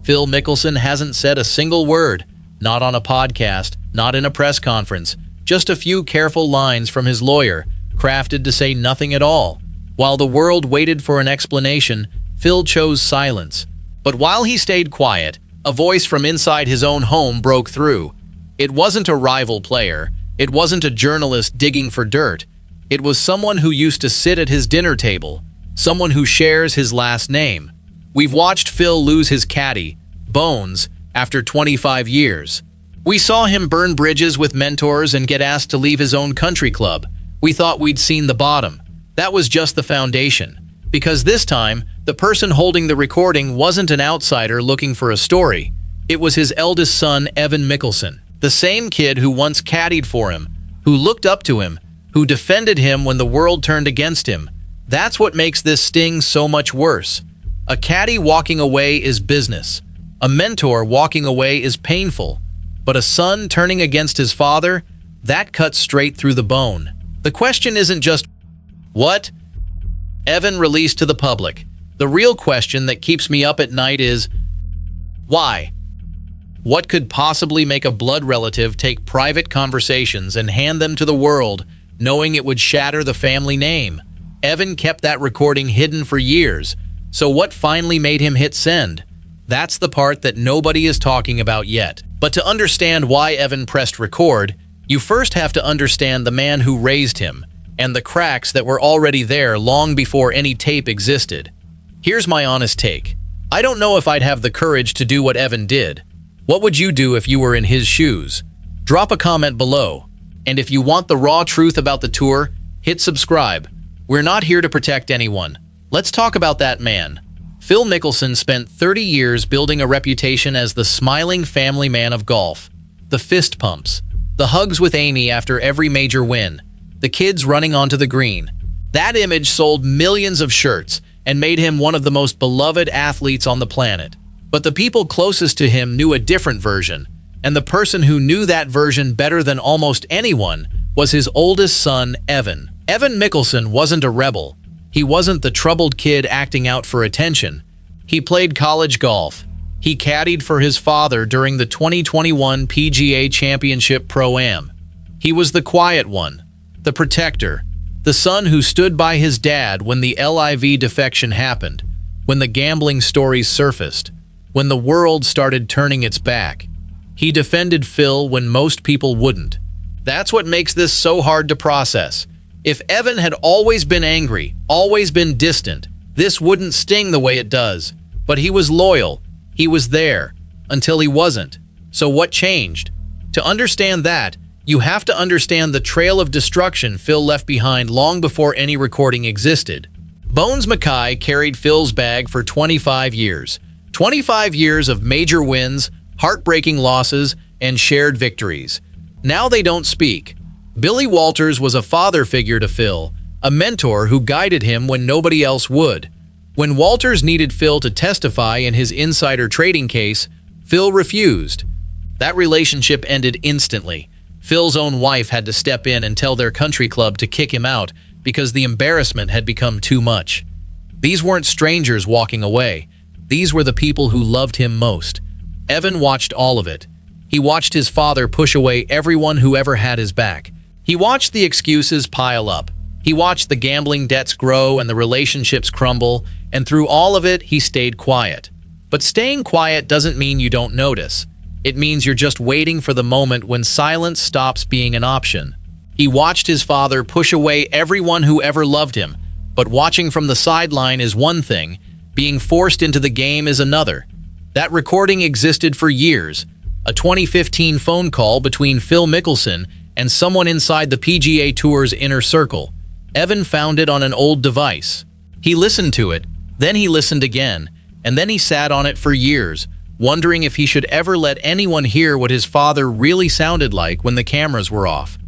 Phil Mickelson hasn't said a single word, not on a podcast, not in a press conference, just a few careful lines from his lawyer, crafted to say nothing at all. While the world waited for an explanation, Phil chose silence. But while he stayed quiet, a voice from inside his own home broke through. It wasn't a rival player. It wasn't a journalist digging for dirt. It was someone who used to sit at his dinner table, someone who shares his last name. We've watched Phil lose his caddy, Bones, after 25 years. We saw him burn bridges with mentors and get asked to leave his own country club. We thought we'd seen the bottom. That was just the foundation. Because this time, the person holding the recording wasn't an outsider looking for a story. It was his eldest son, Evan Mickelson, the same kid who once caddied for him, who looked up to him, who defended him when the world turned against him. That's what makes this sting so much worse. A caddy walking away is business. A mentor walking away is painful. But a son turning against his father, that cuts straight through the bone. The question isn't just, what Evan released to the public. The real question that keeps me up at night is, why? What could possibly make a blood relative take private conversations and hand them to the world, knowing it would shatter the family name? Evan kept that recording hidden for years, so what finally made him hit send? That's the part that nobody is talking about yet. But to understand why Evan pressed record, you first have to understand the man who raised him, and the cracks that were already there long before any tape existed. Here's my honest take. I don't know if I'd have the courage to do what Evan did. What would you do if you were in his shoes? Drop a comment below. And if you want the raw truth about the tour, hit subscribe. We're not here to protect anyone. Let's talk about that man. Phil Mickelson spent 30 years building a reputation as the smiling family man of golf. The fist pumps, the hugs with Amy after every major win, the kids running onto the green. That image sold millions of shirts and made him one of the most beloved athletes on the planet. But the people closest to him knew a different version, and the person who knew that version better than almost anyone was his oldest son, Evan. Evan Mickelson wasn't a rebel. He wasn't the troubled kid acting out for attention. He played college golf. He caddied for his father during the 2021 PGA Championship Pro-Am. He was the quiet one, the protector, the son who stood by his dad when the LIV defection happened, when the gambling stories surfaced, when the world started turning its back. He defended Phil when most people wouldn't. That's what makes this so hard to process. If Evan had always been angry, always been distant, this wouldn't sting the way it does. But he was loyal. He was there until he wasn't. So what changed? To understand that, you have to understand the trail of destruction Phil left behind long before any recording existed. Bones Mackay carried Phil's bag for 25 years. 25 years of major wins, heartbreaking losses, and shared victories. Now they don't speak. Billy Walters was a father figure to Phil, a mentor who guided him when nobody else would. When Walters needed Phil to testify in his insider trading case, Phil refused. That relationship ended instantly. Phil's own wife had to step in and tell their country club to kick him out because the embarrassment had become too much. These weren't strangers walking away. These were the people who loved him most. Evan watched all of it. He watched his father push away everyone who ever had his back. He watched the excuses pile up. He watched the gambling debts grow and the relationships crumble, and through all of it, he stayed quiet. But staying quiet doesn't mean you don't notice. It means you're just waiting for the moment when silence stops being an option. He watched his father push away everyone who ever loved him, but watching from the sideline is one thing, being forced into the game is another. That recording existed for years, a 2015 phone call between Phil Mickelson and someone inside the PGA Tour's inner circle. Evan found it on an old device. He listened to it, then he listened again, and then he sat on it for years, wondering if he should ever let anyone hear what his father really sounded like when the cameras were off.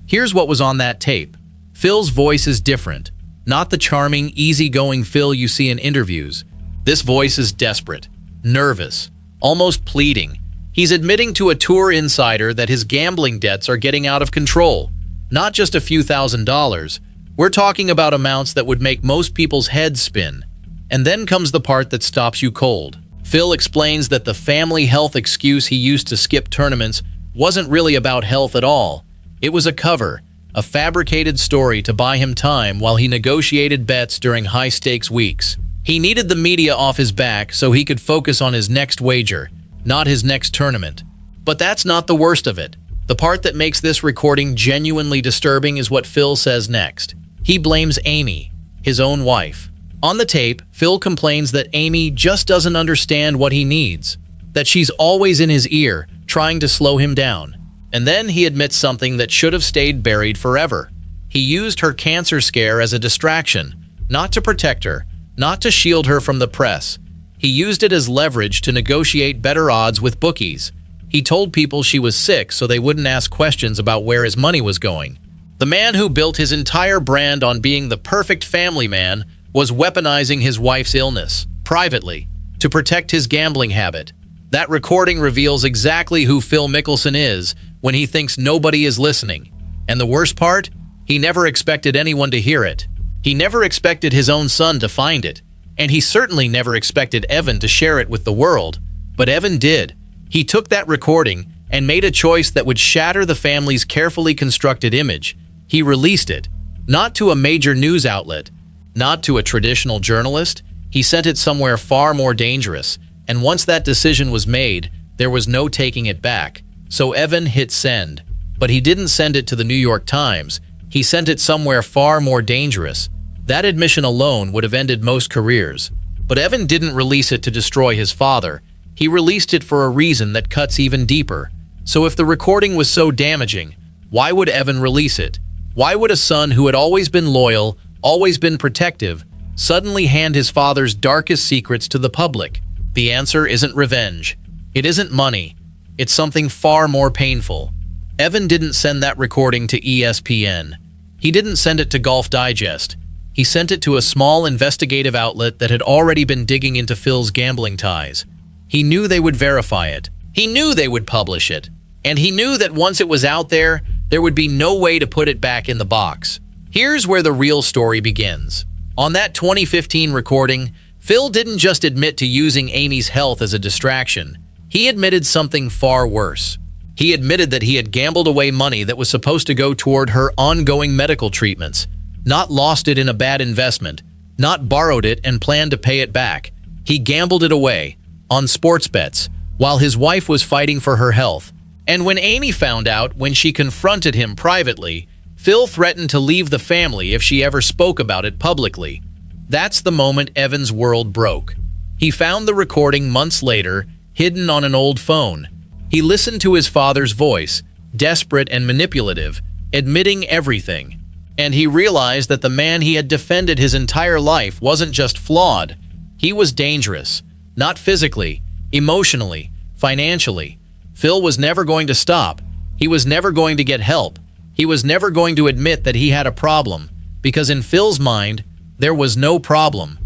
Here's what was on that tape. Phil's voice is different, not the charming, easygoing Phil you see in interviews. This voice is desperate, nervous, almost pleading. He's admitting to a tour insider that his gambling debts are getting out of control. Not just a few $1,000s. We're talking about amounts that would make most people's heads spin. And then comes the part that stops you cold. Phil explains that the family health excuse he used to skip tournaments wasn't really about health at all. It was a cover, a fabricated story to buy him time while he negotiated bets during high-stakes weeks. He needed the media off his back so he could focus on his next wager, not his next tournament. But that's not the worst of it. The part that makes this recording genuinely disturbing is what Phil says next. He blames Amy, his own wife. On the tape, Phil complains that Amy just doesn't understand what he needs, that she's always in his ear, trying to slow him down. And then he admits something that should have stayed buried forever. He used her cancer scare as a distraction, not to protect her, not to shield her from the press. He used it as leverage to negotiate better odds with bookies. He told people she was sick so they wouldn't ask questions about where his money was going. The man who built his entire brand on being the perfect family man was weaponizing his wife's illness, privately, to protect his gambling habit. That recording reveals exactly who Phil Mickelson is when he thinks nobody is listening. And the worst part? He never expected anyone to hear it. He never expected his own son to find it. And he certainly never expected Evan to share it with the world. But Evan did. He took that recording and made a choice that would shatter the family's carefully constructed image. He released it, not to a major news outlet, not to a traditional journalist. He sent it somewhere far more dangerous, and once that decision was made, there was no taking it back. So Evan hit send. But he didn't send it to the New York Times. He sent it somewhere far more dangerous. That admission alone would have ended most careers. But Evan didn't release it to destroy his father. He released it for a reason that cuts even deeper. So if the recording was so damaging, why would Evan release it? Why would a son who had always been loyal, always been protective, suddenly hand his father's darkest secrets to the public? The answer isn't revenge. It isn't money. It's something far more painful. Evan didn't send that recording to ESPN. He didn't send it to Golf Digest. He sent it to a small investigative outlet that had already been digging into Phil's gambling ties. He knew they would verify it. He knew they would publish it. And he knew that once it was out there would be no way to put it back in the box. Here's where the real story begins. On that 2015 recording, Phil didn't just admit to using Amy's health as a distraction. He admitted something far worse. He admitted that he had gambled away money that was supposed to go toward her ongoing medical treatments, not lost it in a bad investment, not borrowed it and planned to pay it back. He gambled it away, on sports bets, while his wife was fighting for her health. And when Amy found out, when she confronted him privately, Phil threatened to leave the family if she ever spoke about it publicly. That's the moment Evan's world broke. He found the recording months later, hidden on an old phone. He listened to his father's voice, desperate and manipulative, admitting everything. And he realized that the man he had defended his entire life wasn't just flawed. He was dangerous, not physically, emotionally, financially. Phil was never going to stop. He was never going to get help. He was never going to admit that he had a problem, because in Phil's mind, there was no problem.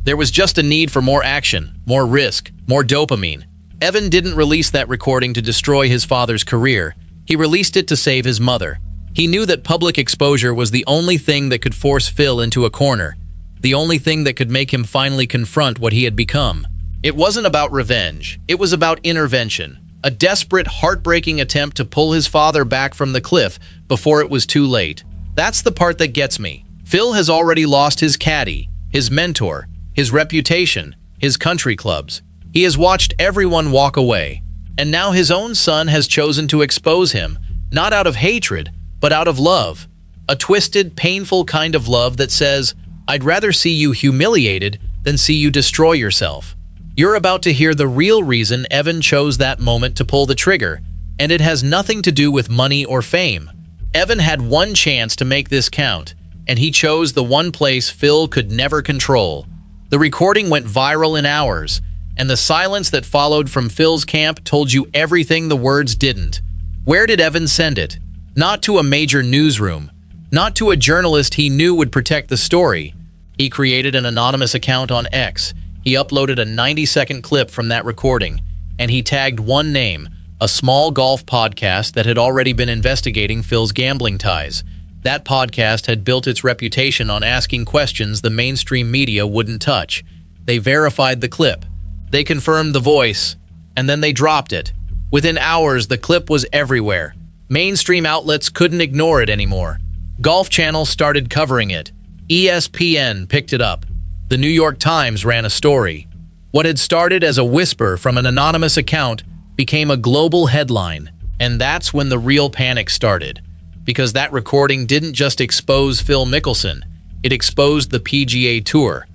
There was just a need for more action, more risk, more dopamine. Evan didn't release that recording to destroy his father's career. He released it to save his mother. He knew that public exposure was the only thing that could force Phil into a corner, the only thing that could make him finally confront what he had become. It wasn't about revenge. It was about intervention. A desperate, heartbreaking attempt to pull his father back from the cliff before it was too late. That's the part that gets me. Phil has already lost his caddy, his mentor, his reputation, his country clubs. He has watched everyone walk away. And now his own son has chosen to expose him, not out of hatred, but out of love. A twisted, painful kind of love that says, I'd rather see you humiliated than see you destroy yourself. You're about to hear the real reason Evan chose that moment to pull the trigger, and it has nothing to do with money or fame. Evan had one chance to make this count, and he chose the one place Phil could never control. The recording went viral in hours, and the silence that followed from Phil's camp told you everything the words didn't. Where did Evan send it? Not to a major newsroom, not to a journalist he knew would protect the story. He created an anonymous account on X. He uploaded a 90-second clip from that recording, and he tagged one name, a small golf podcast that had already been investigating Phil's gambling ties. That podcast had built its reputation on asking questions the mainstream media wouldn't touch. They verified the clip. They confirmed the voice, and then they dropped it. Within hours, the clip was everywhere. Mainstream outlets couldn't ignore it anymore. Golf Channel started covering it. ESPN picked it up. The New York Times ran a story. What had started as a whisper from an anonymous account became a global headline. And that's when the real panic started. Because that recording didn't just expose Phil Mickelson, it exposed the PGA Tour.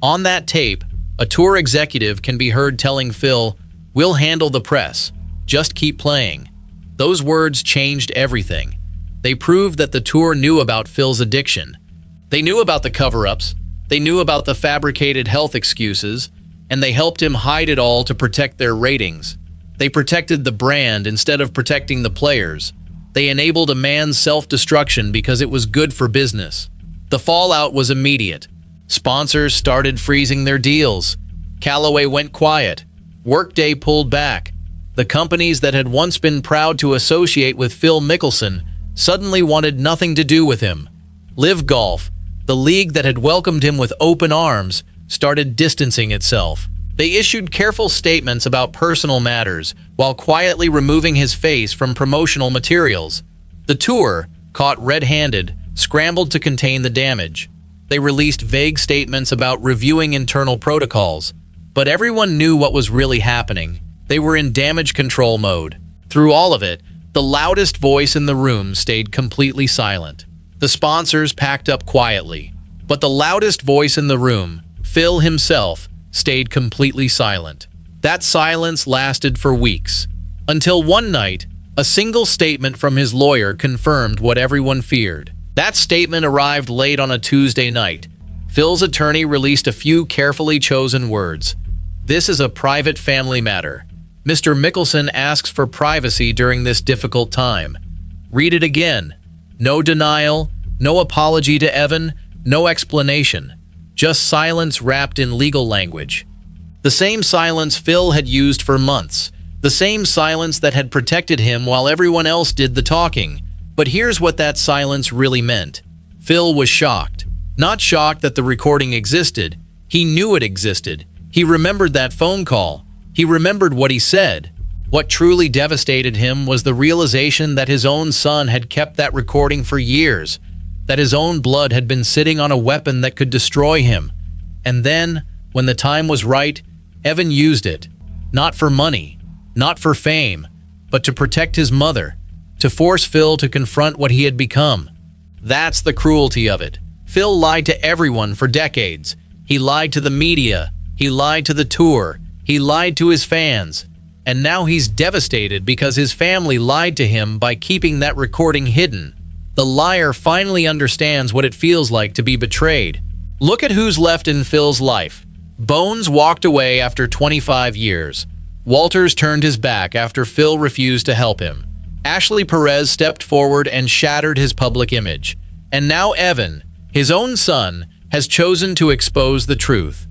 On that tape, a tour executive can be heard telling Phil, "We'll handle the press. Just keep playing." Those words changed everything. They proved that the tour knew about Phil's addiction. They knew about the cover-ups, they knew about the fabricated health excuses, and they helped him hide it all to protect their ratings. They protected the brand instead of protecting the players. They enabled a man's self-destruction because it was good for business. The fallout was immediate. Sponsors started freezing their deals. Callaway went quiet. Workday pulled back. The companies that had once been proud to associate with Phil Mickelson suddenly wanted nothing to do with him. Live Golf, the league that had welcomed him with open arms, started distancing itself. They issued careful statements about personal matters while quietly removing his face from promotional materials. The tour, caught red-handed, scrambled to contain the damage. They released vague statements about reviewing internal protocols, but everyone knew what was really happening. They were in damage control mode. Through all of it, the loudest voice in the room stayed completely silent. The sponsors packed up quietly, but the loudest voice in the room, Phil himself, stayed completely silent. That silence lasted for weeks, until one night, a single statement from his lawyer confirmed what everyone feared. That statement arrived late on a Tuesday night. Phil's attorney released a few carefully chosen words. "This is a private family matter. Mr. Mickelson asks for privacy during this difficult time." Read it again. No denial, no apology to Evan, no explanation. Just silence wrapped in legal language. The same silence Phil had used for months. The same silence that had protected him while everyone else did the talking. But here's what that silence really meant. Phil was shocked. Not shocked that the recording existed. He knew it existed. He remembered that phone call. He remembered what he said. What truly devastated him was the realization that his own son had kept that recording for years, that his own blood had been sitting on a weapon that could destroy him. And then, when the time was right, Evan used it. Not for money, not for fame, but to protect his mother, to force Phil to confront what he had become. That's the cruelty of it. Phil lied to everyone for decades. He lied to the media. He lied to the tour. He lied to his fans. And now he's devastated because his family lied to him by keeping that recording hidden. The liar finally understands what it feels like to be betrayed. Look at who's left in Phil's life. Bones walked away after 25 years. Walters turned his back after Phil refused to help him. Ashley Perez stepped forward and shattered his public image. And now Evan, his own son, has chosen to expose the truth.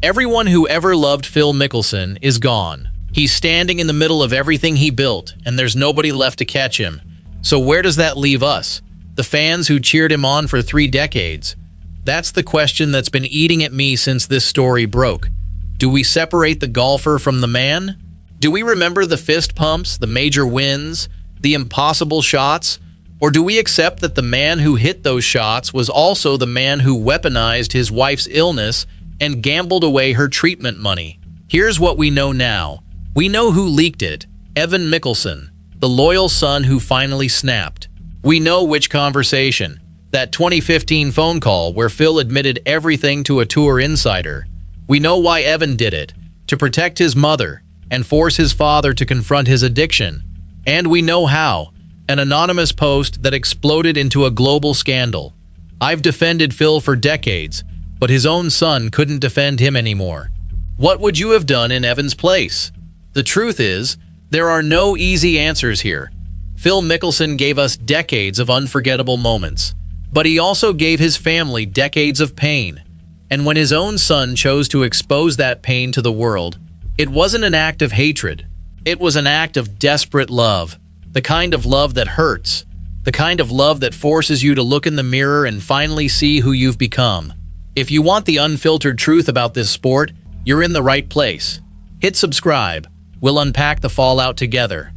Everyone who ever loved Phil Mickelson is gone. He's standing in the middle of everything he built, and there's nobody left to catch him. So where does that leave us? The fans who cheered him on for 3 decades? That's the question that's been eating at me since this story broke. Do we separate the golfer from the man? Do we remember the fist pumps, the major wins, the impossible shots? Or do we accept that the man who hit those shots was also the man who weaponized his wife's illness and gambled away her treatment money? Here's what we know now. We know who leaked it. Evan Mickelson, the loyal son who finally snapped. We know which conversation. That 2015 phone call where Phil admitted everything to a tour insider. We know why Evan did it, to protect his mother and force his father to confront his addiction. And we know how. An anonymous post that exploded into a global scandal. I've defended Phil for decades, but his own son couldn't defend him anymore. What would you have done in Evan's place? The truth is, there are no easy answers here. Phil Mickelson gave us decades of unforgettable moments, but he also gave his family decades of pain. And when his own son chose to expose that pain to the world, it wasn't an act of hatred. It was an act of desperate love. The kind of love that hurts. The kind of love that forces you to look in the mirror and finally see who you've become. If you want the unfiltered truth about this sport, you're in the right place. Hit subscribe. We'll unpack the fallout together.